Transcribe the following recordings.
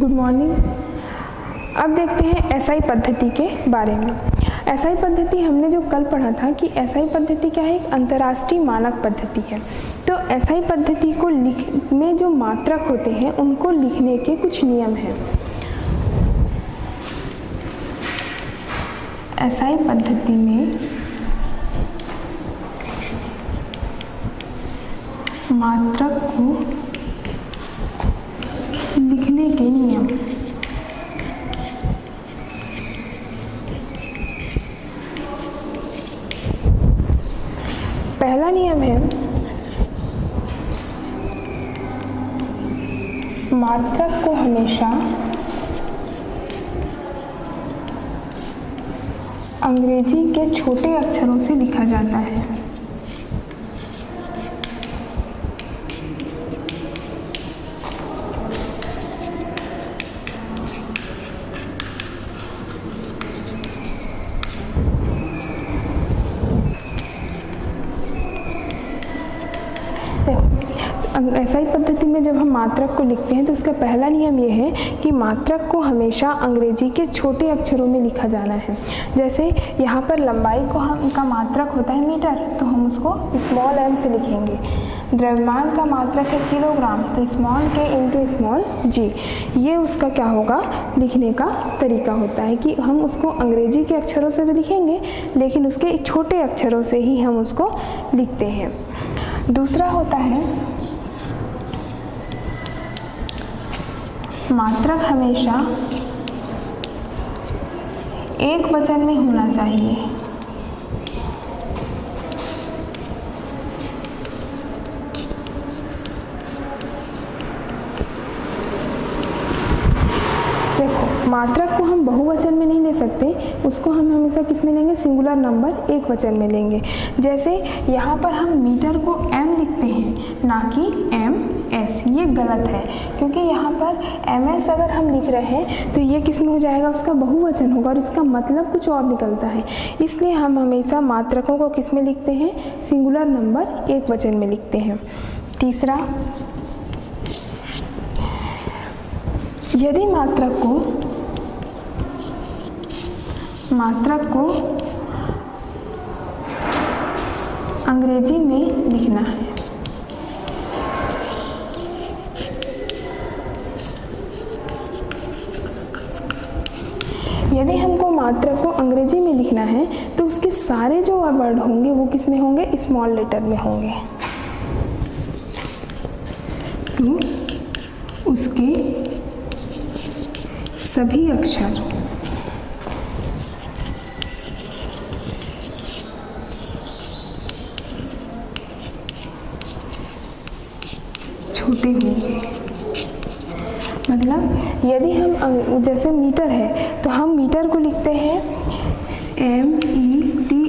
Good morning. अब देखते हैं एसआई पद्धति के बारे में। एसआई पद्धति हमने जो कल पढ़ा था कि एसआई पद्धति क्या है, एक अंतर्राष्ट्रीय मानक पद्धति है। तो एसआई पद्धति को में जो मात्रक होते हैं उनको लिखने के कुछ नियम हैं। एसआई पद्धति में मात्रक को लिखने के नियम। पहला नियम है मात्रक को हमेशा अंग्रेजी के छोटे अक्षरों से लिखा जाता है। एसआई पद्धति में जब हम मात्रक को लिखते हैं तो उसका पहला नियम यह है कि मात्रक को हमेशा अंग्रेजी के छोटे अक्षरों में लिखा जाना है। जैसे यहाँ पर लंबाई का मात्रक होता है मीटर, तो हम उसको स्मॉल m से लिखेंगे। द्रव्यमान का मात्रक है किलोग्राम, तो small k into small g। ये उसका क्या होगा, लिखने का तरीका होता है कि हम उसको अंग्रेजी के अक्षरों से तो लिखेंगे लेकिन उसके छोटे अक्षरों से ही हम उसको लिखते हैं। दूसरा होता है मात्रक हमेशा एक वचन में होना चाहिए। देखो, मात्रक को हम बहुवचन में नहीं ले सकते, उसको हम हमेशा किस में लेंगे, सिंगुलर नंबर एक वचन में लेंगे। जैसे यहाँ पर हम मीटर को m लिखते हैं ना कि ms, ये गलत है क्योंकि यहाँ पर ms अगर हम लिख रहे हैं तो ये किस में हो जाएगा, उसका बहुवचन होगा और इसका मतलब कुछ और निकलता है। इसलिए हम हमेशा मात्रकों को किस में लिखते हैं, सिंगुलर नंबर एक वचन में लिखते हैं। तीसरा, यदि मात्रक को अंग्रेजी में लिखना है, यदि हमको मात्रक को अंग्रेजी में लिखना है तो उसके सारे जो वर्ड होंगे वो किस में होंगे, स्मॉल लेटर में होंगे। तो उसके सभी अक्षर छोटे होंगे। मतलब यदि हम जैसे मीटर है तो हम मीटर को लिखते हैं METRE,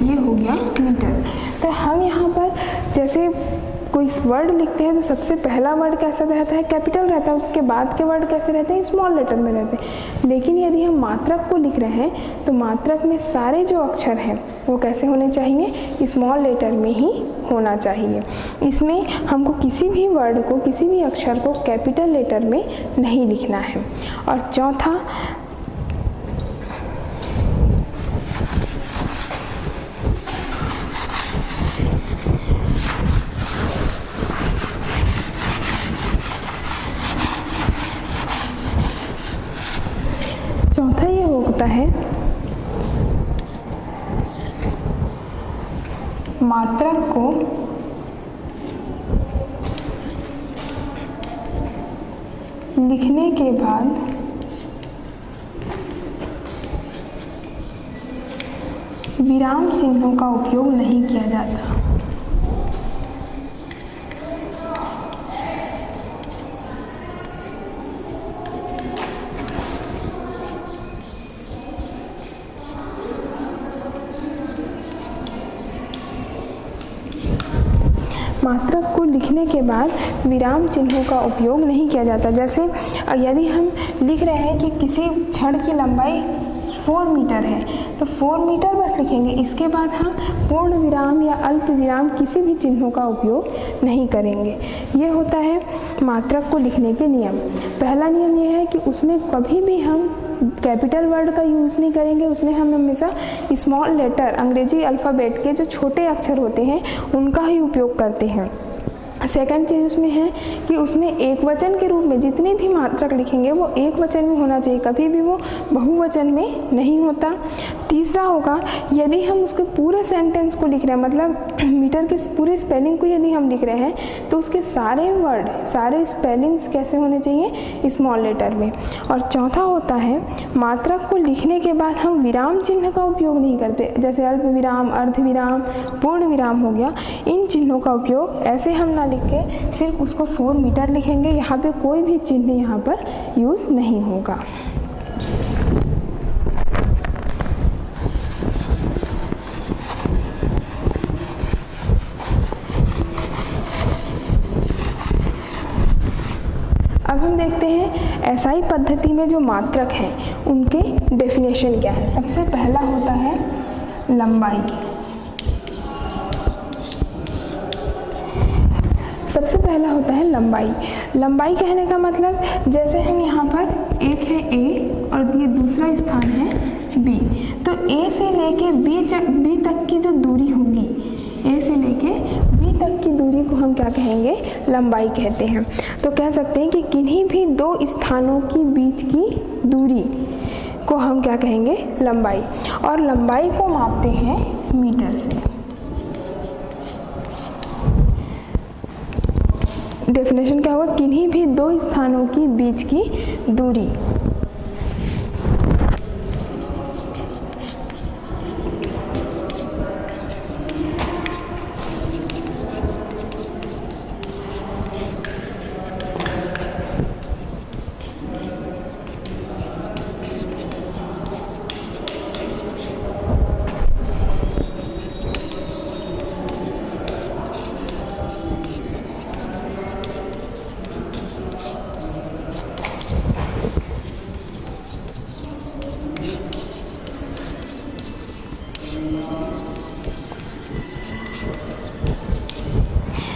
ये हो गया मीटर। तो हम यहाँ पर जैसे कोई वर्ड लिखते हैं तो सबसे पहला वर्ड कैसा रहता है, कैपिटल रहता है, उसके बाद के वर्ड कैसे रहते हैं, स्मॉल लेटर में रहते हैं। लेकिन यदि हम मात्रक को लिख रहे हैं तो मात्रक में सारे जो अक्षर हैं वो कैसे होने चाहिए, स्मॉल लेटर में ही होना चाहिए। इसमें हमको किसी भी वर्ड को, किसी भी अक्षर को कैपिटल लेटर में नहीं लिखना है। और चौथा, ये होता है मात्रक को लिखने के बाद विराम चिन्हों का उपयोग नहीं किया जाता। मात्रक को लिखने के बाद विराम चिन्हों का उपयोग नहीं किया जाता। जैसे यदि हम लिख रहे हैं कि किसी छड़ की लंबाई 4 मीटर है, तो 4 मीटर बस लिखेंगे। इसके बाद हम पूर्ण विराम या अल्प विराम किसी भी चिन्हों का उपयोग नहीं करेंगे। ये होता है मात्रक को लिखने के नियम। पहला नियम ये है कि उसमें कभी भी हम कैपिटल वर्ड का यूज़ नहीं करेंगे, उसमें हम हमेशा स्मॉल लेटर अंग्रेजी अल्फ़ाबेट के जो छोटे अक्षर होते हैं उनका ही उपयोग करते हैं। सेकंड चीज़ उसमें है कि उसमें एक वचन के रूप में जितने भी मात्रक लिखेंगे वो एक वचन में होना चाहिए, कभी भी वो बहुवचन में नहीं होता। तीसरा होगा, यदि हम उसके पूरे सेंटेंस को लिख रहे हैं, मतलब मीटर के पूरे स्पेलिंग को यदि हम लिख रहे हैं, तो उसके सारे वर्ड, सारे स्पेलिंग्स कैसे होने चाहिए? स्मॉल लेटर में। और चौथा होता है, मात्रक को लिखने के बाद हम विराम चिन्ह का उपयोग नहीं करते, जैसे अल्प विराम, अर्ध विराम, पूर्ण विराम हो गया। इन चिन्हों का उपयोग ऐसे हम ना लिख के सिर्फ उसको 4 मीटर लिखेंगे, यहाँ पे कोई भी चिन्ह यहाँ पर यूज़ नहीं होगा। अब हम देखते हैं एसआई पद्धति में जो मात्रक हैं उनके डेफिनेशन क्या है। सबसे पहला होता है लंबाई। सबसे पहला होता है लंबाई। लंबाई कहने का मतलब, जैसे हम यहाँ पर एक है ए और ये दूसरा स्थान है बी, तो ए से लेके बी तक की जो दूरी होगी, ए से लेके बी तक की दूरी को हम क्या कहेंगे? लंबाई कहते हैं। तो कह सकते हैं कि किन्हीं भी दो स्थानों की बीच की दूरी को हम क्या कहेंगे? लंबाई। और लंबाई को मापते हैं मीटर से। डेफिनेशन क्या होगा? किन्हीं भी दो स्थानों की बीच की दूरी।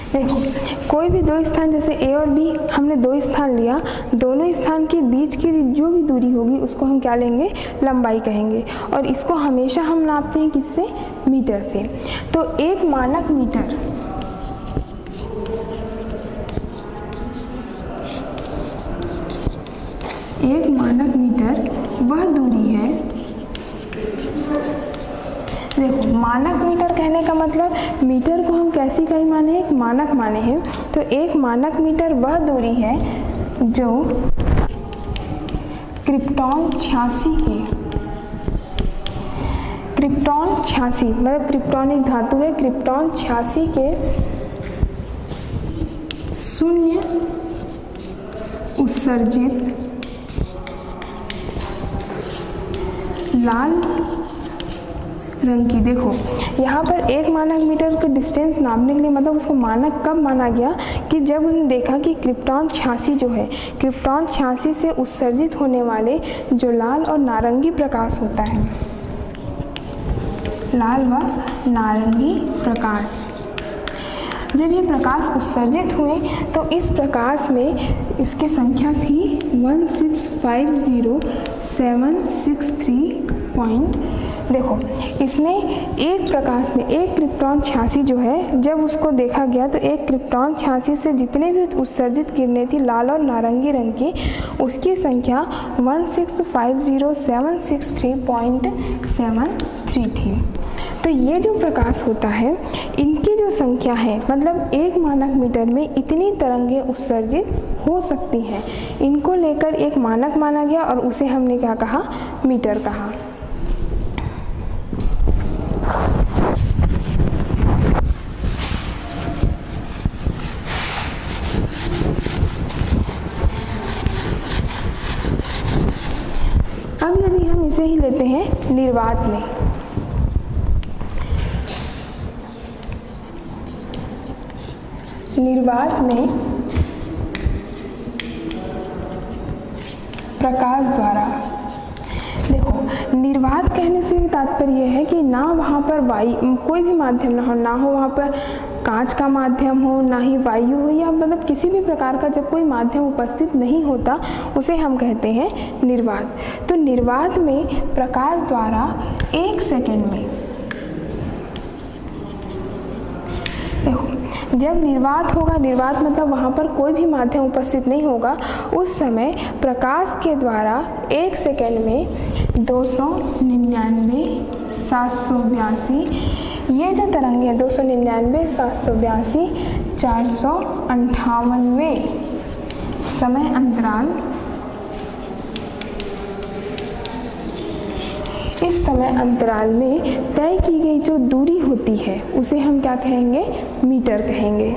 देखो, कोई भी दो स्थान, जैसे ए और बी, हमने दो स्थान लिया, दोनों स्थान के बीच की जो भी दूरी होगी उसको हम क्या लेंगे? लंबाई कहेंगे। और इसको हमेशा हम नापते हैं किससे? मीटर से। तो एक मानक मीटर, एक मानक मीटर वह दूरी है, देखो मानक मीटर कहने का मतलब मीटर को हम कैसी इकाई माने हैं? एक मानक माने हैं। तो एक मानक मीटर वह दूरी है जो क्रिप्टॉन 86 के, क्रिप्टॉन 86 मतलब क्रिप्टॉन एक धातु है, क्रिप्टॉन 86 के शून्य उत्सर्जित लाल रंग की। देखो यहाँ पर एक मानक मीटर का डिस्टेंस नापने के लिए, मतलब उसको मानक कब माना गया? कि जब उन्होंने देखा कि क्रिप्टॉन 86 जो है, क्रिप्टॉन 86 से उत्सर्जित होने वाले जो लाल और नारंगी प्रकाश होता है, लाल व नारंगी प्रकाश, जब ये प्रकाश उत्सर्जित हुए तो इस प्रकाश में इसकी संख्या थी 1650763 देखो इसमें एक प्रकाश में एक क्रिप्टॉन 86 जो है, जब उसको देखा गया तो एक क्रिप्टॉन 86 से जितने भी उत्सर्जित किरणें थी लाल और नारंगी रंग की, उसकी संख्या 1650763.73 थी। तो ये जो प्रकाश होता है, इनकी जो संख्या है, मतलब एक मानक मीटर में इतनी तरंगें उत्सर्जित हो सकती हैं, इनको लेकर एक मानक माना गया और उसे हमने क्या कहा? मीटर कहा। अब यदि हम इसे ही लेते हैं निर्वात में, निर्वात में प्रकाश द्वारा, देखो निर्वात कहने से तात्पर्य है कि ना वहाँ पर वायु कोई भी माध्यम ना हो वहाँ पर कांच का माध्यम हो, ना ही वायु हो, या मतलब किसी भी प्रकार का जब कोई माध्यम उपस्थित नहीं होता उसे हम कहते हैं निर्वात। तो निर्वात में प्रकाश द्वारा 1 सेकंड में, देखो जब निर्वात होगा, निर्वात मतलब वहाँ पर कोई भी माध्यम उपस्थित नहीं होगा, उस समय प्रकाश के द्वारा 1 सेकंड में 299, 782, ये जो तरंगे हैं 299, 782, 458 समय अंतराल, इस समय अंतराल में तय की गई जो दूरी होती है उसे हम क्या कहेंगे? मीटर कहेंगे।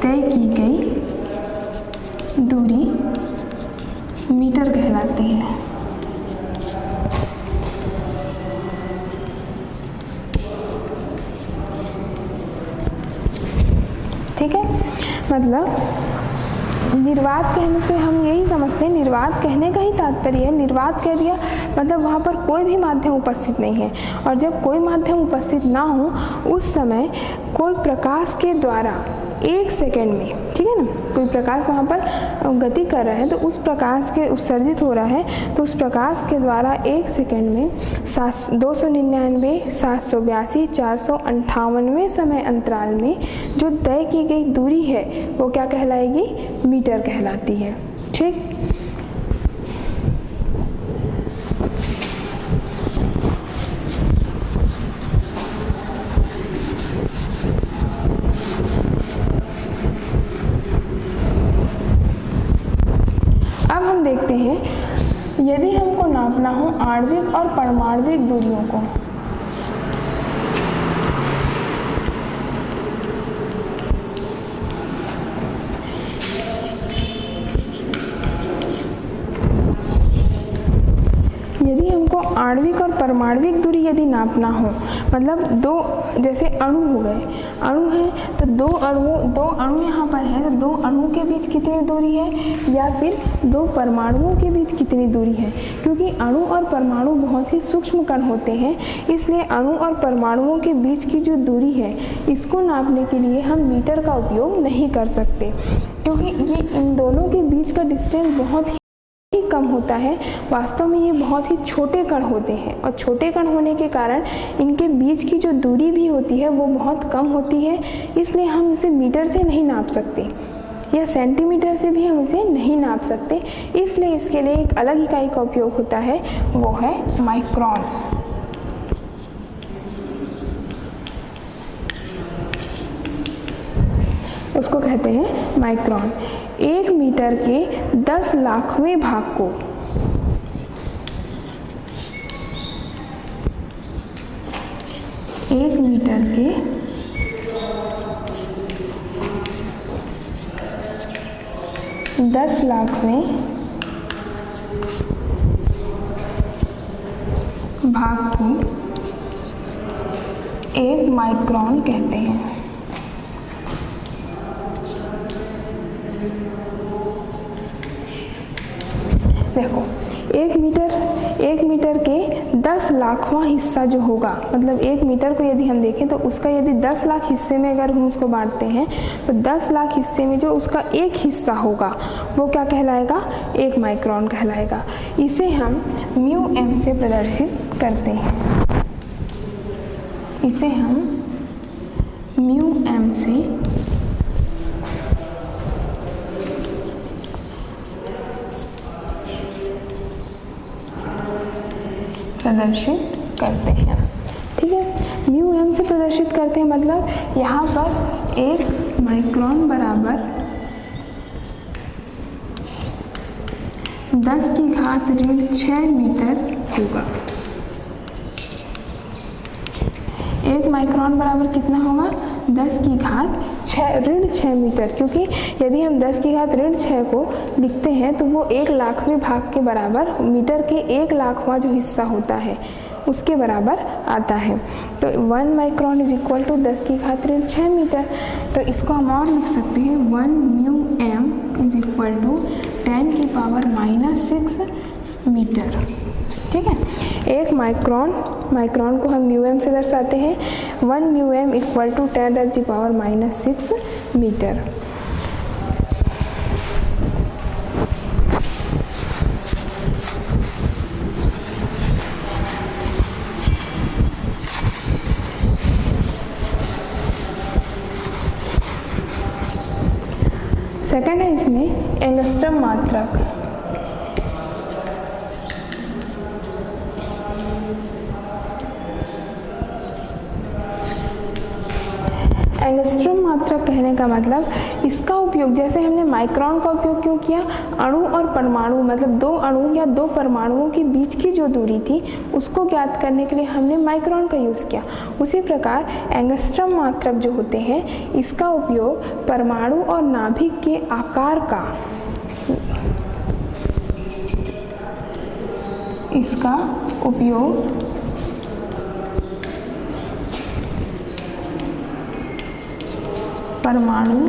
तय की गई दूरी मीटर कहलाती है। ठीक है, मतलब निर्वात कहने से हम यही समझते हैं, निर्वात कहने का ही तात्पर्य है, निर्वात कह दिया मतलब वहाँ पर कोई भी माध्यम उपस्थित नहीं है, और जब कोई माध्यम उपस्थित ना हो उस समय कोई प्रकाश के द्वारा 1 सेकंड में, ठीक है ना, कोई प्रकाश वहाँ पर गति कर रहा है तो उस प्रकाश के उत्सर्जित हो रहा है, तो उस प्रकाश के द्वारा 1 सेकंड में 299, 782, 458 समय अंतराल में जो तय की गई दूरी है वो क्या कहलाएगी? मीटर कहलाती है। ठीक, अब हम देखते हैं यदि हमको नापना हो आणविक और परमाणविक दूरियों को, यदि हमको आणविक और परमाणविक दूरी यदि नापना हो, मतलब दो जैसे अणु हो गए, अणु हैं तो दो अणु यहाँ पर है तो 2 अणुओं के बीच कितनी दूरी है, या फिर 2 परमाणुओं के बीच कितनी दूरी है, क्योंकि अणु और परमाणु बहुत ही सूक्ष्म कण होते हैं, इसलिए अणु और परमाणुओं के बीच की जो दूरी है इसको नापने के लिए हम मीटर का उपयोग नहीं कर सकते, क्योंकि ये इन दोनों के बीच का डिस्टेंस बहुत ही कम होता है। वास्तव में ये बहुत ही छोटे कण होते हैं, और छोटे कण होने के कारण इनके बीच की जो दूरी भी होती है वो बहुत कम होती है, इसलिए हम इसे मीटर से नहीं नाप सकते या सेंटीमीटर से भी हम इसे नहीं नाप सकते, इसलिए इसके लिए एक अलग इकाई का उपयोग होता है, वो है माइक्रोन। उसको कहते हैं माइक्रोन। 1 मीटर के 10 लाखवें भाग को 1 मीटर के 10 लाखवें भाग को 1 माइक्रोन कहते हैं। देखो 1 मीटर के 10 लाखवां हिस्सा जो होगा, मतलब 1 मीटर को यदि हम देखें तो उसका यदि 10 लाख हिस्से में अगर हम उसको बांटते हैं तो 10 लाख हिस्से में जो उसका एक हिस्सा होगा वो क्या कहलाएगा? 1 माइक्रोन कहलाएगा। इसे हम म्यू एम से प्रदर्शित करते हैं। इसे हम म्यू एम से प्रदर्शित करते हैं। ठीक है, म्यू एम से प्रदर्शित करते हैं, मतलब यहाँ पर 1 माइक्रोन बराबर 10⁻6 मीटर होगा। 1 माइक्रोन बराबर कितना होगा? 10⁻6 मीटर, क्योंकि यदि हम 10⁻6 को लिखते हैं तो वो 1 लाखवें भाग के बराबर, मीटर के 1 लाखवां जो हिस्सा होता है, उसके बराबर आता है। तो 1 माइक्रोन इज इक्वल टू 10 की घात ऋण 6 मीटर। तो इसको हम और लिख सकते हैं 1 mu m is equal to 10 की पावर -6 मीटर। ठीक है, एक माइक्रोन को हम म्यू एम से दर्शाते हैं। 1 म्यू एम इक्वल टू 10 की पावर -6 मीटर। सेकंड है इसमें एंगस्ट्रम मात्रक। एंगस्ट्रम मात्रक कहने का मतलब इसका उपयोग, जैसे हमने माइक्रोन का उपयोग क्यों किया, अणु और परमाणु मतलब दो अणु या दो परमाणुओं के बीच की जो दूरी थी उसको ज्ञात करने के लिए हमने माइक्रोन का यूज़ किया। उसी प्रकार एंगस्ट्रम मात्रक जो होते हैं इसका उपयोग परमाणु और नाभिक के आकार का, इसका उपयोग परमाणु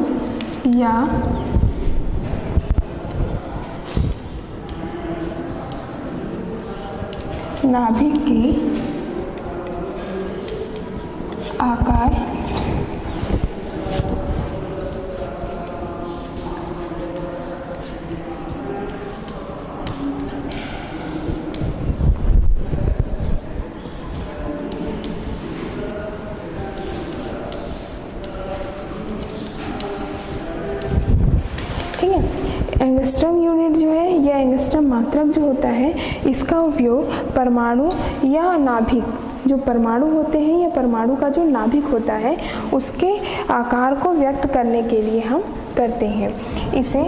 या नाभिक के आकार एंगस्ट्रम यूनिट जो है या एंगस्ट्रम मात्रक जो होता है इसका उपयोग परमाणु या नाभिक, जो परमाणु होते हैं या परमाणु का जो नाभिक होता है उसके आकार को व्यक्त करने के लिए हम करते हैं। इसे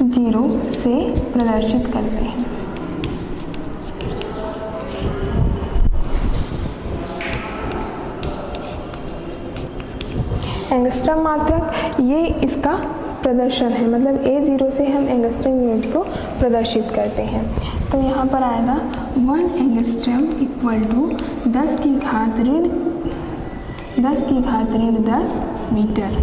0 से प्रदर्शित करते हैं। एंगस्ट्रम मात्रक ये इसका प्रदर्शन है, मतलब A0 से हम एंगस्ट्रम यूनिट को प्रदर्शित करते हैं। तो यहाँ पर आएगा 1 एंगस्ट्रम इक्वल टू 10 की घात ऋण 10 मीटर।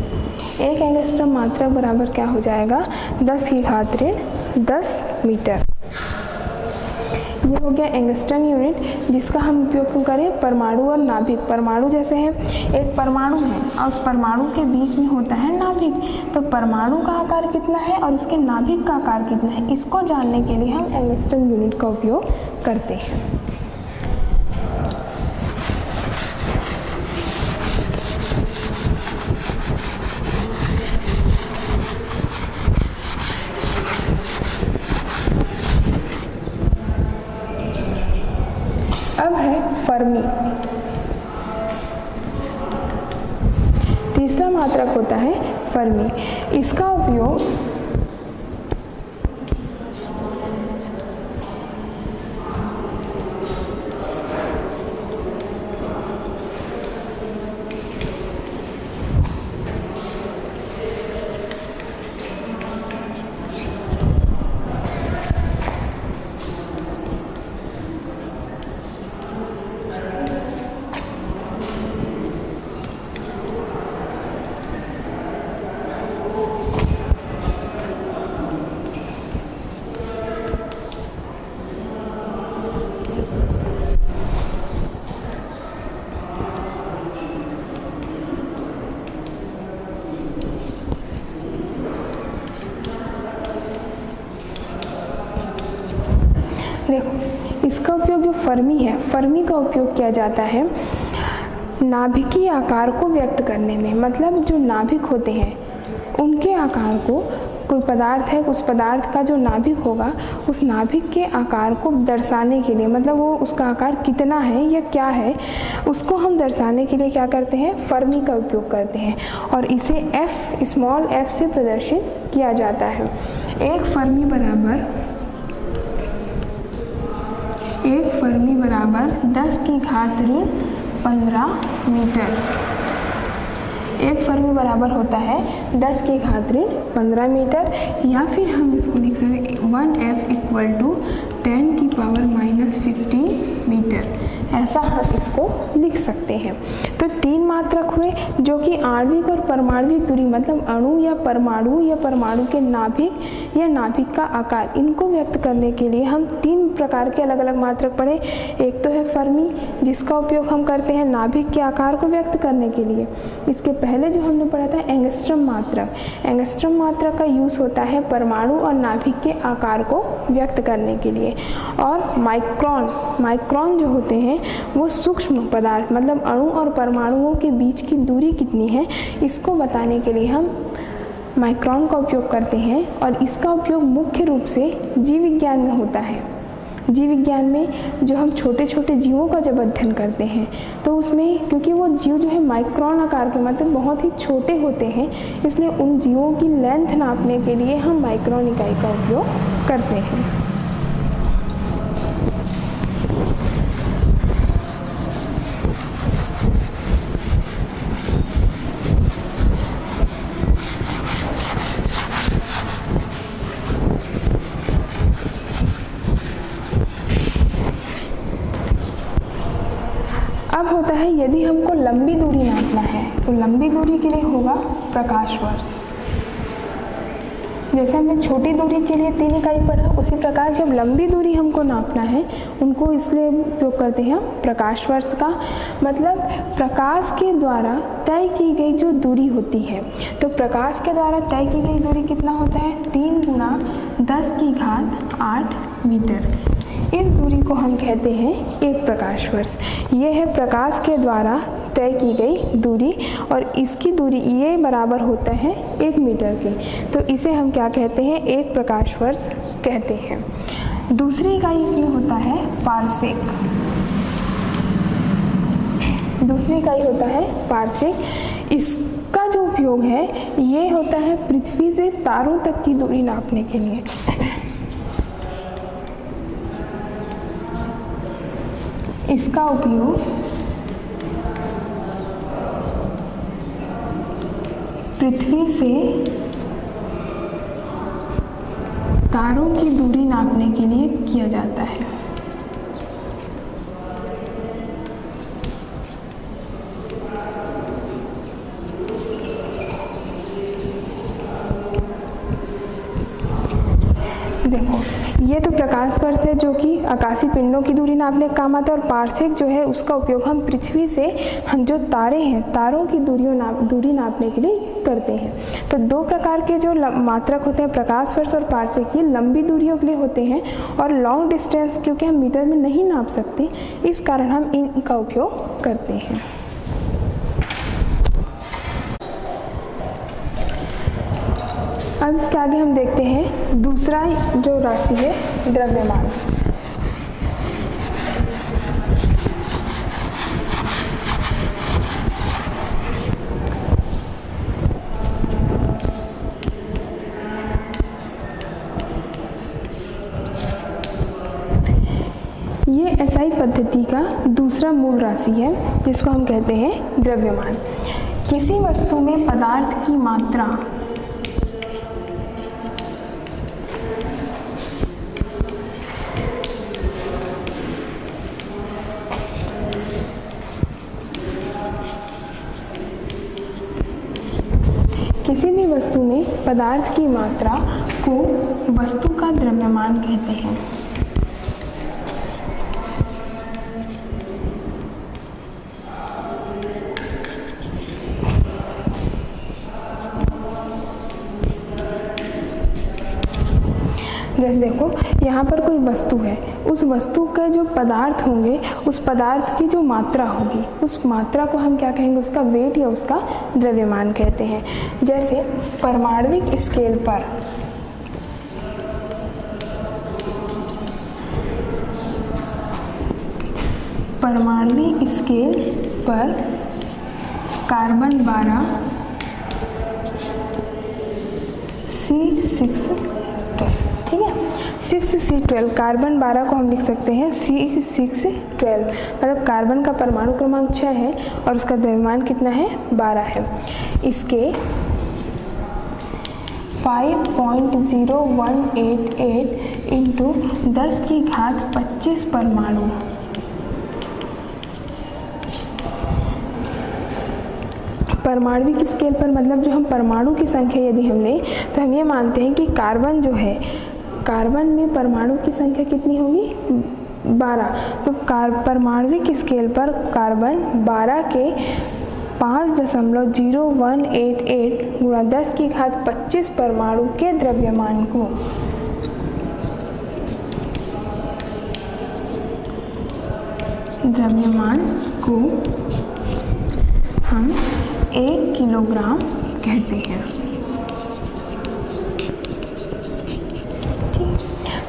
एक एंगस्ट्रम मात्रक बराबर क्या हो जाएगा, 10 की घात ऋण 10 मीटर। ये हो गया एंगस्ट्रम यूनिट जिसका हम उपयोग क्यों करें, परमाणु और नाभिक। परमाणु जैसे है, एक परमाणु है और उस परमाणु के बीच में होता है नाभिक, तो परमाणु का आकार कितना है और उसके नाभिक का आकार कितना है, इसको जानने के लिए हम एंगस्ट्रम यूनिट का उपयोग करते हैं। अब है फर्मी। तीसरा मात्रक होता है फर्मी। इसका उपयोग देखो, इसका उपयोग जो फर्मी है, फर्मी का उपयोग किया जाता है नाभिकीय आकार को व्यक्त करने में। मतलब जो नाभिक होते हैं उनके आकार को, कोई पदार्थ है, उस पदार्थ का जो नाभिक होगा उस नाभिक के आकार को दर्शाने के लिए, मतलब वो उसका आकार कितना है या क्या है उसको हम दर्शाने के लिए क्या करते हैं, फर्मी का उपयोग करते हैं। और इसे f स्मॉल f से प्रदर्शित किया जाता है। एक फर्मी बराबर 10 की घात ऋण 15 मीटर। एक फर्मी बराबर होता है 10 की घात ऋण 15 मीटर, या फिर हम इसको लिख सकते हैं 1F इक्वल टू 10⁻⁻15 मीटर, ऐसा हम इसको लिख सकते हैं। तो 3 मात्रक हुए जो कि आणविक और परमाणुविक दूरी, मतलब अणु या परमाणु के नाभिक या नाभिक का आकार, इनको व्यक्त करने के लिए हम 3 प्रकार के अलग अलग मात्रक पढ़े। एक तो है फर्मी, जिसका उपयोग हम करते हैं नाभिक के आकार को व्यक्त करने के लिए। इसके पहले जो हमने पढ़ा था एंगस्ट्रम मात्रक। एंगस्ट्रम मात्रक का यूज़ होता है परमाणु और नाभिक के आकार को व्यक्त करने के लिए। और माइक्रोन जो होते हैं वो सूक्ष्म पदार्थ, मतलब अणु और परमाणुओं के बीच की दूरी कितनी है, इसको बताने के लिए हम माइक्रोन का उपयोग करते हैं। और इसका उपयोग मुख्य रूप से जीव विज्ञान में होता है। जीव विज्ञान में जो हम छोटे छोटे जीवों का जब अध्ययन करते हैं तो उसमें, क्योंकि वो जीव जो है माइक्रोन आकार के, मतलब बहुत ही छोटे होते हैं, इसलिए उन जीवों की लेंथ नापने के लिए हम माइक्रोन इकाई का उपयोग करते हैं। अब होता है यदि हमको लंबी दूरी नापना है तो लंबी दूरी के लिए होगा प्रकाश वर्ष। जैसे हमने छोटी दूरी के लिए 3 इकाई पढ़ा, उसी प्रकार जब लंबी दूरी हमको नापना है उनको इसलिए उपयोग करते हैं प्रकाश वर्ष का। मतलब प्रकाश के द्वारा तय की गई जो दूरी होती है, तो प्रकाश के द्वारा तय की गई दूरी कितना होता है, 3 × 10⁸ मीटर। इस दूरी को हम कहते हैं 1 प्रकाश वर्ष। ये है प्रकाश के द्वारा तय की गई दूरी, और इसकी दूरी ये बराबर होता है 1 मीटर की। तो इसे हम क्या कहते हैं, 1 प्रकाश वर्ष कहते हैं। दूसरी इकाई इसमें होता है पारसेक। दूसरी इकाई होता है पारसेक। इसका जो उपयोग है ये होता है पृथ्वी से तारों तक की दूरी नापने के लिए। इसका उपयोग पृथ्वी से तारों की दूरी नापने के लिए किया जाता है। देखो, ये तो प्रकाश वर्ष है जो कि आकाशीय पिंडों की दूरी नापने का काम आता है, और पारसेक जो है उसका उपयोग हम पृथ्वी से हम जो तारे हैं तारों की दूरी नापने के लिए करते हैं। तो 2 प्रकार के जो मात्रक होते हैं प्रकाश वर्ष और पारसेक, ये लंबी दूरियों के लिए होते हैं, और लॉन्ग डिस्टेंस क्योंकि हम मीटर में नहीं नाप सकते इस कारण हम इनका उपयोग करते हैं। अब इसके आगे हम देखते हैं दूसरा जो राशि है द्रव्यमान। ये एसआई पद्धति का दूसरा मूल राशि है जिसको हम कहते हैं द्रव्यमान। किसी वस्तु में पदार्थ की मात्रा पदार्थ की मात्रा को वस्तु का द्रव्यमान कहते हैं। जैसे देखो, यहाँ पर कोई वस्तु है, उस वस्तु के जो पदार्थ होंगे उस पदार्थ की जो मात्रा होगी उस मात्रा को हम क्या कहेंगे, उसका वेट या उसका द्रव्यमान कहते हैं। जैसे परमाणुविक स्केल पर कार्बन 12 C612, ठीक है, 6C12 कार्बन 12 को हम लिख सकते हैं C612, मतलब कार्बन का परमाणु क्रमांक 6 है और उसका द्रव्यमान कितना है, 12 है। 5.0188 इंटू 10 की घात 25 परमाणु। परमाणविक स्केल पर मतलब जो हम परमाणु की संख्या यदि हम लें तो हम ये मानते हैं कि कार्बन जो है, कार्बन में परमाणु की संख्या कितनी होगी, 12। तो परमाणविक स्केल पर कार्बन 12 के 5.0188 गुणा 10 की घात 25 परमाणु के द्रव्यमान को हम 1 किलोग्राम कहते हैं।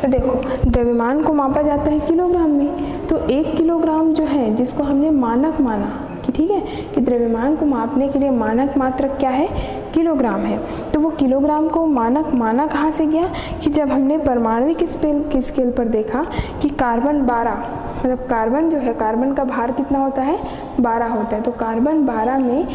तो देखो द्रव्यमान को मापा जाता है किलोग्राम में, तो 1 किलोग्राम जो है जिसको हमने मानक माना कि ठीक है कि द्रव्यमान को मापने के लिए मानक मात्रक क्या है, किलोग्राम है। तो वो किलोग्राम को मानक माना कहाँ से गया कि जब हमने परमाणविक स्केल पर देखा कि कार्बन 12 मतलब कार्बन जो है, कार्बन का भार कितना होता है, 12 होता है। तो कार्बन 12 में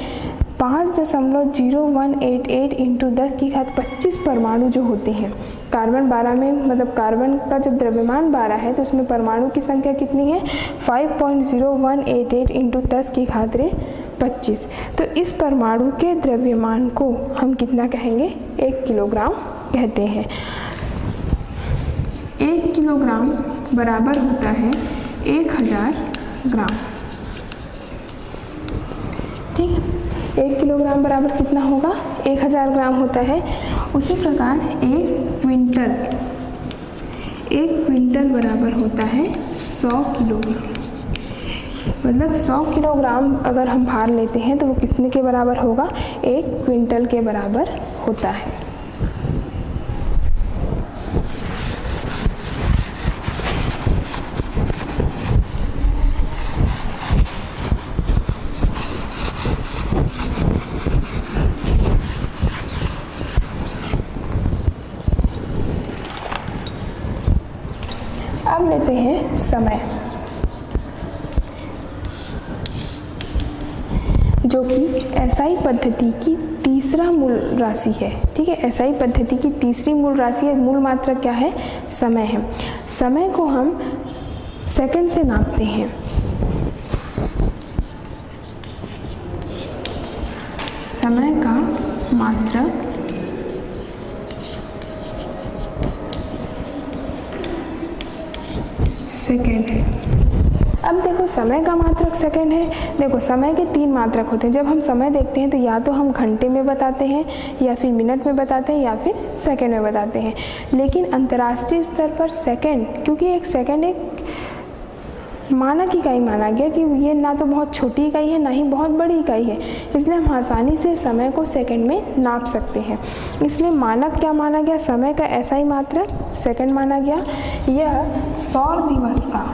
5.0188 इंटू 10 की घात 25 परमाणु जो होते हैं, कार्बन 12 में मतलब कार्बन का जब द्रव्यमान 12 है तो उसमें परमाणु की संख्या कितनी है, 5.0188 इंटू 10 की घात 25। तो इस परमाणु के द्रव्यमान को हम कितना कहेंगे, 1 किलोग्राम कहते हैं। 1 किलोग्राम बराबर होता है 1000 ग्राम। ठीक है, 1 किलोग्राम बराबर कितना होगा, 1000 ग्राम होता है। उसी प्रकार 1 क्विंटल बराबर होता है 100 किलोग्राम। मतलब 100 किलोग्राम अगर हम भार लेते हैं तो वो कितने के बराबर होगा, 1 क्विंटल के बराबर होता है। अब लेते हैं समय, जो कि एसआई पद्धति की तीसरा मूल राशि है। ठीक है, एसआई पद्धति की तीसरी मूल राशि है, मूल मात्रा क्या है, समय है। समय को हम सेकंड से नापते हैं। समय का मात्रक सेकंड है। अब देखो समय का मात्रक सेकंड है। देखो समय के 3 मात्रक होते हैं। जब हम समय देखते हैं तो या तो हम घंटे में बताते हैं या फिर मिनट में बताते हैं या फिर सेकंड में बताते हैं। लेकिन अंतर्राष्ट्रीय स्तर पर सेकंड, क्योंकि एक सेकंड एक मानक इकाई माना गया कि ये ना तो बहुत छोटी इकाई है ना ही बहुत बड़ी इकाई है, इसलिए हम आसानी से समय को सेकंड में नाप सकते हैं। इसलिए मानक क्या माना गया, समय का एसआई मात्रक सेकंड माना गया। यह सौर दिवस का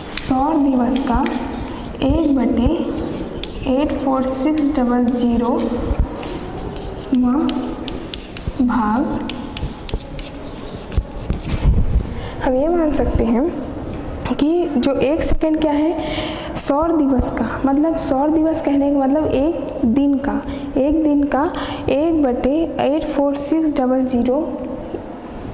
सौर दिवस का 1/84600 भाग, हम ये मान सकते हैं कि जो 1 सेकंड क्या है, सौर दिवस का मतलब सौर दिवस कहने का मतलब एक दिन का 1/84600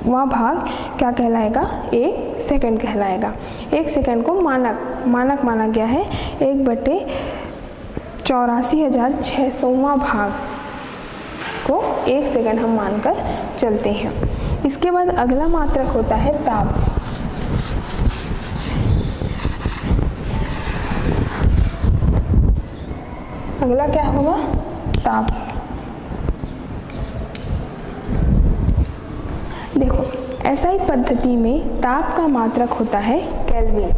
वह भाग क्या कहलाएगा, 1 सेकंड कहलाएगा। 1 सेकंड को मानक माना गया है। 1/84,600 भाग को 1 सेकंड हम मानकर चलते हैं। इसके बाद अगला मात्रक होता है ताप। अगला क्या होगा, ताप। देखो एसआई पद्धति में ताप का मात्रक होता है केल्विन।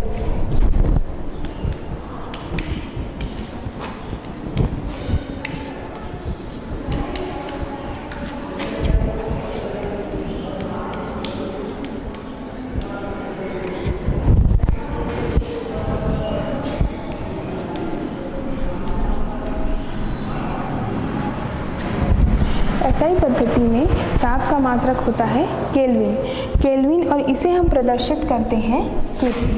एसआई पद्धति में ताप का मात्रक होता है केल्विन और इसे हम प्रदर्शित करते हैं कैसे।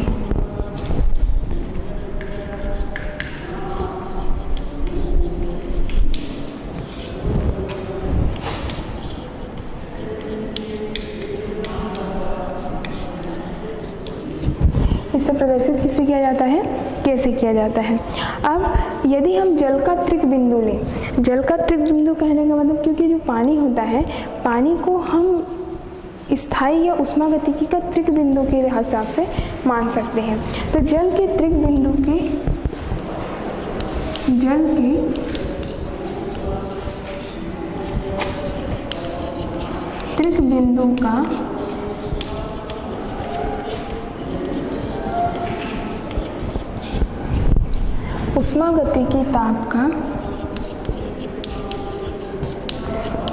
इसे प्रदर्शित किससे किया जाता है, कैसे किया जाता है। अब यदि हम जल का त्रिक बिंदु लें, जल का त्रिक बिंदु कहने का मतलब, क्योंकि जो पानी होता है, पानी को हम स्थायी या ऊष्मागतिकी का त्रिक बिंदु के हिसाब से मान सकते हैं। तो जल के त्रिक बिंदु के, जल के त्रिक बिंदु का ऊष्मागतिकी ताप का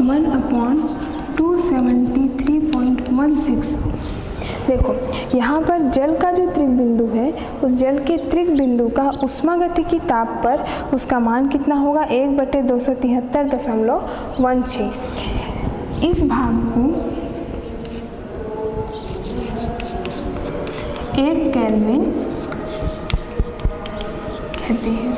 1/273.16। देखो यहाँ पर जल का जो त्रिक बिंदु है, उस जल के त्रिक बिंदु का ऊष्मागतिकी ताप पर उसका मान कितना होगा, 1/273.16। इस भाग को 1 केल्विन कहते हैं।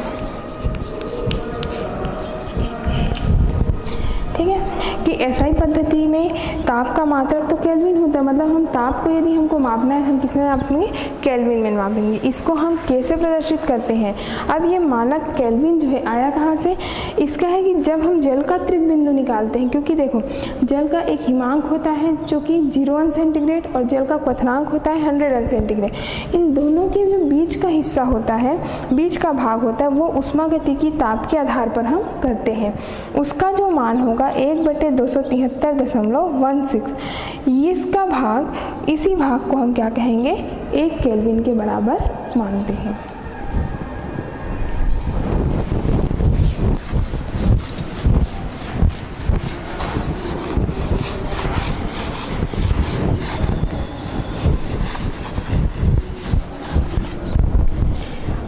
ठीक है, कि एसआई पद्धति में ताप का मात्रक तो केल्विन होता है, मतलब हम ताप को यदि हमको मापना है, हम किस में मापेंगे, केल्विन में मापेंगे। इसको हम कैसे प्रदर्शित करते हैं, अब ये मानक केल्विन जो है आया कहाँ से, इसका है कि जब हम जल का त्रिक बिंदु निकालते हैं, क्योंकि देखो जल का एक हिमांक होता है जो कि 0 सेंटीग्रेड और जल का क्वथनांक होता है 100 सेंटीग्रेड। इन दोनों के जो बीच का हिस्सा होता है, बीच का भाग होता है, वो ऊष्मागतिकी ताप के आधार पर हम करते हैं। उसका जो मान होगा 1/273.16। इसका भाग, इसी भाग को हम क्या कहेंगे, 1 केल्विन के बराबर मानते हैं।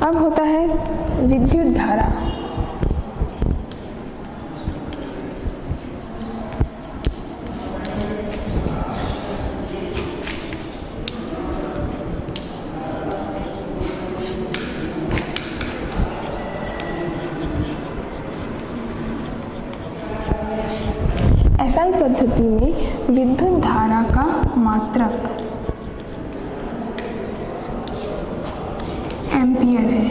अब होता है विद्युत धारा। एसआई पद्धति में विद्युत धारा का मात्रक एम्पियर है।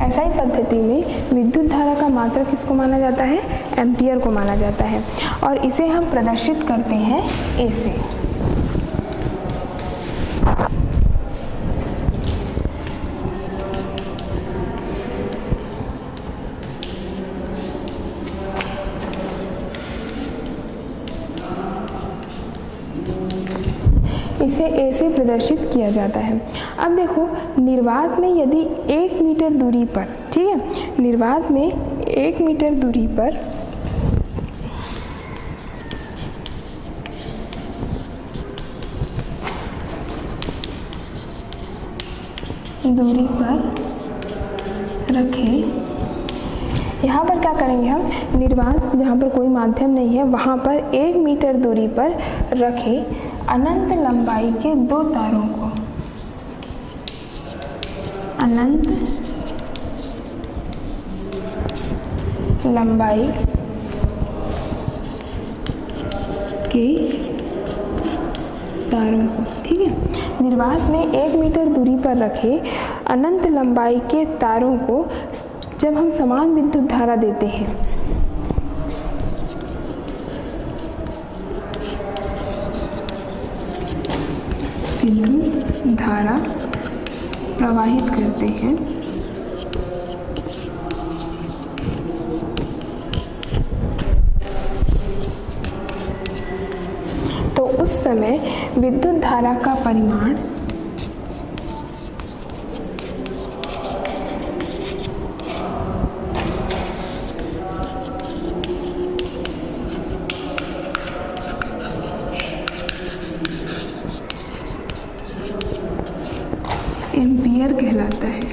एसआई पद्धति में विद्युत धारा का मात्रक किसको माना जाता है, एम्पियर को माना जाता है, और इसे हम प्रदर्शित करते हैं ए से। इसे ए से प्रदर्शित किया जाता है। अब देखो निर्वात में यदि 1 मीटर दूरी पर, ठीक है, निर्वात में 1 मीटर दूरी पर रखें, यहाँ पर क्या करेंगे हम, निर्वात जहाँ पर कोई माध्यम नहीं है वहाँ पर 1 मीटर दूरी पर रखें अनंत लंबाई के 2 तारों को, अनंत लंबाई के तारों को, ठीक है। निर्वात में 1 मीटर दूरी पर रखे अनंत लंबाई के तारों को जब हम समान विद्युत धारा देते हैं, विद्युत धारा प्रवाहित करते हैं, तो उस समय विद्युत धारा का परिमाण एम्पियर कहलाता है।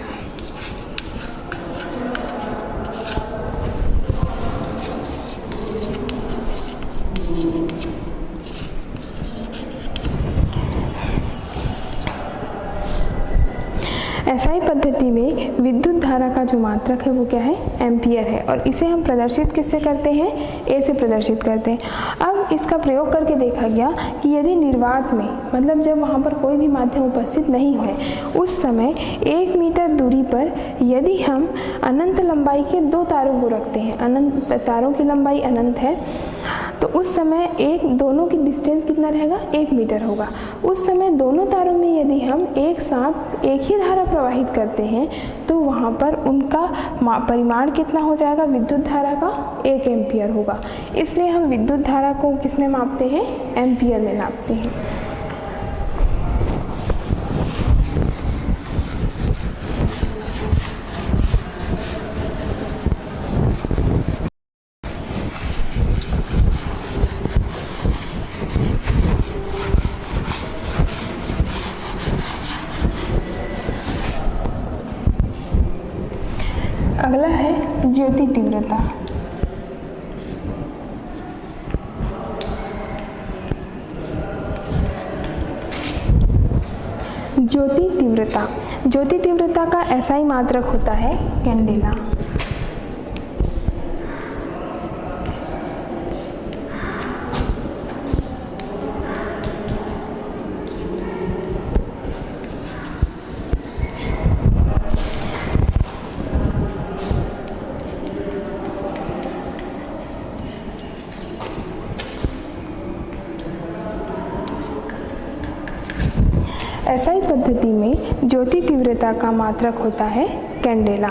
एसआई पद्धति में विद्युत धारा का जो मात्रक है वो क्या है, एम्पियर है, और इसे हम प्रदर्शित किससे करते हैं, ए से प्रदर्शित करते हैं। अब इसका प्रयोग करके देखा गया कि यदि निर्वात में, मतलब जब वहाँ पर कोई भी माध्यम उपस्थित नहीं है, उस समय 1 मीटर दूरी पर यदि हम अनंत लंबाई के 2 तारों को रखते हैं, अनंत तारों की लंबाई अनंत है, तो उस समय दोनों की डिस्टेंस कितना रहेगा, 1 मीटर होगा। उस समय दोनों तारों में यदि हम एक साथ एक ही धारा प्रवाहित करते हैं तो वहाँ पर उनका परिमाण कितना हो जाएगा, विद्युत धारा का 1 एम्पियर होगा। इसलिए हम विद्युत धारा को किस में मापते हैं, एम्पियर में नापते हैं। अगला है ज्योति तीव्रता। ज्योति तीव्रता का एसआई मात्रक होता है कैंडेला। एसआई पद्धति में ज्योति तीव्रता का मात्रक होता है कैंडेला।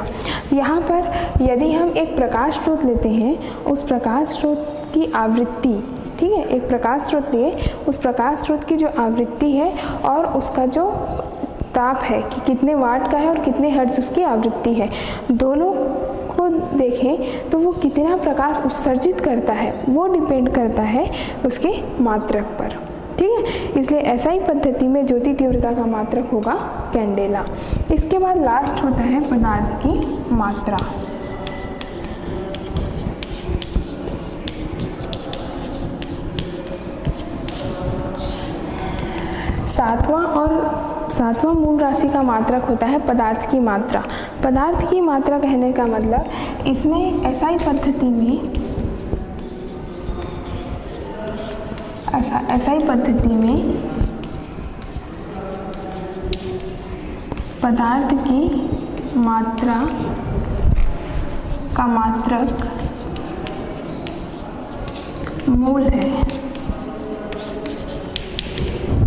यहाँ पर यदि हम एक प्रकाश स्रोत लेते हैं, उस प्रकाश स्रोत की आवृत्ति, ठीक है, एक प्रकाश स्रोत लिए, उस प्रकाश स्रोत की जो आवृत्ति है और उसका जो ताप है कि कितने वाट का है और कितने हर्ट्ज उसकी आवृत्ति है, दोनों को देखें तो वो कितना प्रकाश उत्सर्जित करता है वो डिपेंड करता है उसके मात्रक पर, ठीक है। इसलिए एसआई पद्धति में ज्योति तीव्रता का मात्रक होगा कैंडेला। इसके बाद लास्ट होता है पदार्थ की मात्रा। सातवां मूल राशि का मात्रक होता है पदार्थ की मात्रा। पदार्थ की मात्रा कहने का मतलब इसमें एसआई पद्धति में पदार्थ की मात्रा का मात्रक मोल है,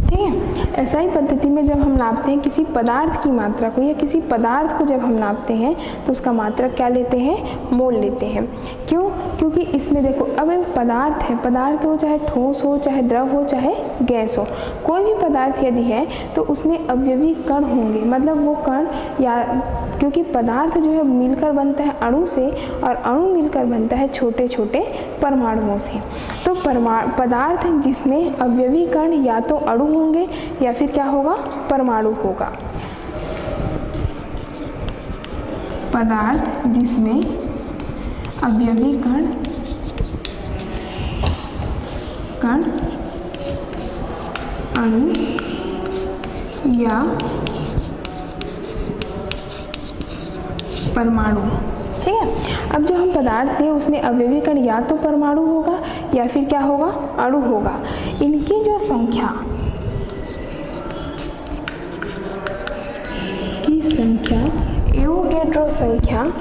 ठीक है। एसआई पद्धति में जब हम नापते हैं किसी पदार्थ की मात्रा को या किसी पदार्थ को जब हम नापते हैं तो उसका मात्रक क्या लेते हैं, मोल लेते हैं। क्यों? क्योंकि इसमें देखो अब एक पदार्थ है, पदार्थ हो चाहे ठोस हो चाहे द्रव हो चाहे गैस हो, कोई भी पदार्थ यदि है तो उसमें अवयवी कण होंगे, मतलब वो कण या क्योंकि पदार्थ जो है मिलकर बनता है अणु से और अणु मिलकर बनता है छोटे छोटे परमाणुओं से। तो पदार्थ जिसमें अवयवी कण या तो अणु होंगे या फिर क्या होगा, परमाणु होगा। पदार्थ जिसमें अवयवी कण अणु या परमाणु, ठीक है। अब जो हम पदार्थ लिए उसमें अवयवी कण या तो परमाणु होगा या फिर क्या होगा, अणु होगा। इनकी जो संख्या एवोगैड्रो संख्या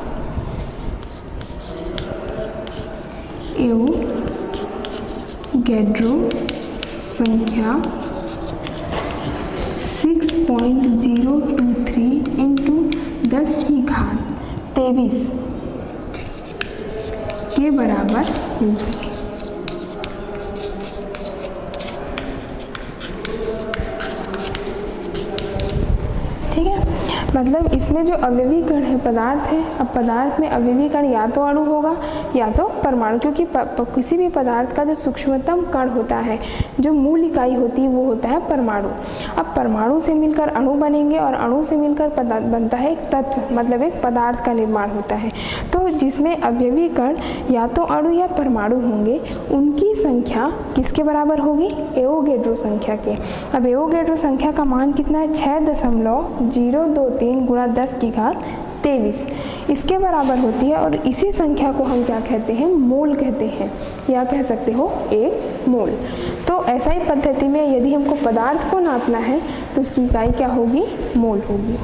6.023 इंटू 10 की घात 23 के बराबर होगी। ठीक है, मतलब इसमें जो अवयवी कण है पदार्थ है, अब पदार्थ में अवयवी कण या तो अणु होगा या तो परमाणु, क्योंकि किसी भी पदार्थ का जो सूक्ष्मतम कण होता है, जो मूल इकाई होती है, वो होता है परमाणु। अब परमाणु से मिलकर अणु बनेंगे और अणु से मिलकर बनता है एक तत्व, मतलब एक पदार्थ का निर्माण होता है। तो जिसमें अवयवी कण या तो अणु या परमाणु होंगे, उनकी संख्या किसके बराबर होगी, एवोगैड्रो संख्या के। अब एवोगैड्रो संख्या का मान कितना है, 6.023 3 गुणा 10 की घात 23 इसके बराबर होती है। और इसी संख्या को हम क्या कहते हैं, मोल कहते हैं, या कह सकते हो एक मोल। तो एसआई पद्धति में यदि हमको पदार्थ को नापना है तो उसकी इकाई क्या होगी, मोल होगी।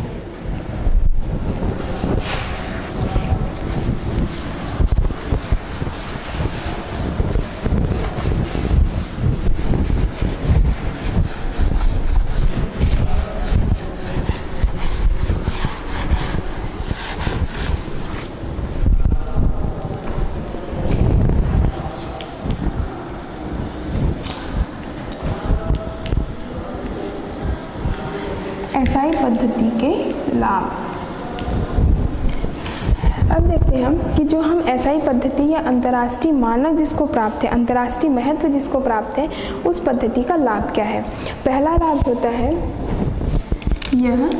एसआई पद्धति के लाभ। अब देखते हैं हम कि जो हम एसआई पद्धति या अंतर्राष्ट्रीय मानक जिसको प्राप्त है, अंतर्राष्ट्रीय महत्व जिसको प्राप्त है, उस पद्धति का लाभ क्या है। पहला लाभ होता है यह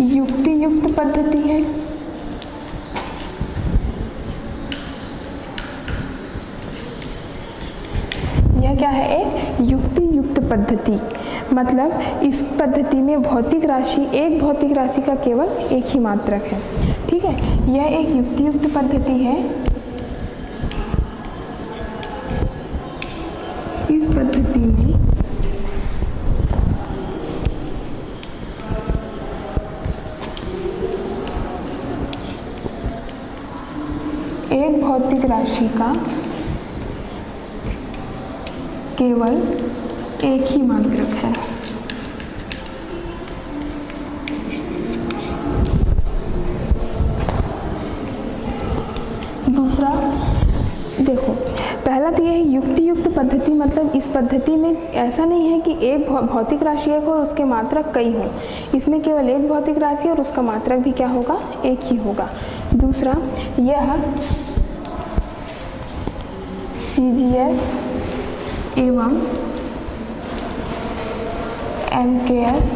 युक्ति युक्त पद्धति है। यह क्या है, एक युक्ति युक्त पद्धति। मतलब इस पद्धति में भौतिक राशि, एक भौतिक राशि का केवल एक ही मात्रक है। ठीक है, यह एक युक्ति युक्त पद्धति है। इस पद्धति में एक भौतिक राशि का केवल एक ही मात्रक है। दूसरा देखो, पहला तो यह युक्ति युक्त पद्धति, मतलब इस पद्धति में ऐसा नहीं है कि एक भौतिक राशि एक हो और उसके मात्रक कई हों। इसमें केवल एक भौतिक राशि और उसका मात्रक भी क्या होगा, एक ही होगा। दूसरा, यह CGS एवं MKS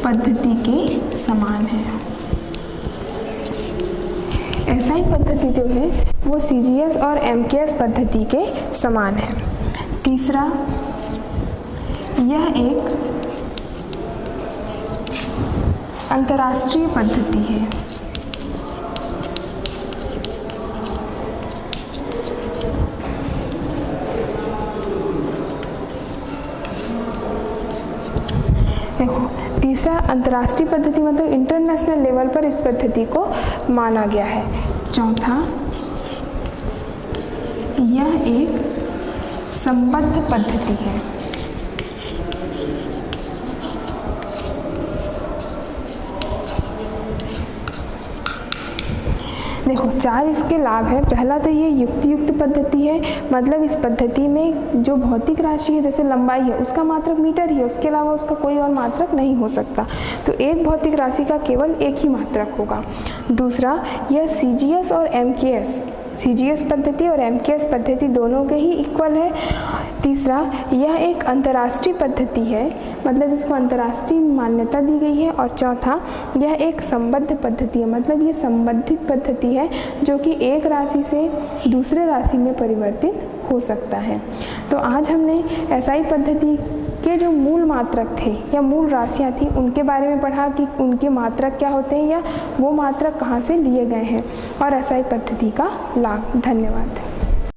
पद्धति के समान है। एसआई पद्धति जो है वो CGS और MKS पद्धति के समान है। तीसरा, यह एक अंतर्राष्ट्रीय पद्धति है। देखो, तीसरा अंतर्राष्ट्रीय पद्धति मतलब इंटरनेशनल लेवल पर इस पद्धति को माना गया है। चौथा, यह एक संबद्ध पद्धति है। देखो, 4 इसके लाभ है। पहला तो ये युक्ति युक्त पद्धति है, मतलब इस पद्धति में जो भौतिक राशि है जैसे लंबाई है उसका मात्रक मीटर ही है, उसके अलावा उसका कोई और मात्रक नहीं हो सकता। तो एक भौतिक राशि का केवल एक ही मात्रक होगा। दूसरा, यह CGS और MKS, CGS पद्धति और MKS पद्धति दोनों के ही इक्वल है। तीसरा, यह एक अंतर्राष्ट्रीय पद्धति है, मतलब इसको अंतर्राष्ट्रीय मान्यता दी गई है। और चौथा, यह एक संबद्ध पद्धति है, मतलब ये संबंधित पद्धति है जो कि एक राशि से दूसरे राशि में परिवर्तित हो सकता है। तो आज हमने एसआई पद्धति के जो मूल मात्रक थे या मूल राशियाँ थी उनके बारे में पढ़ा कि उनके मात्रक क्या होते हैं या वो मात्रक कहाँ से लिए गए हैं, और एसआई पद्धति का लाभ। धन्यवाद।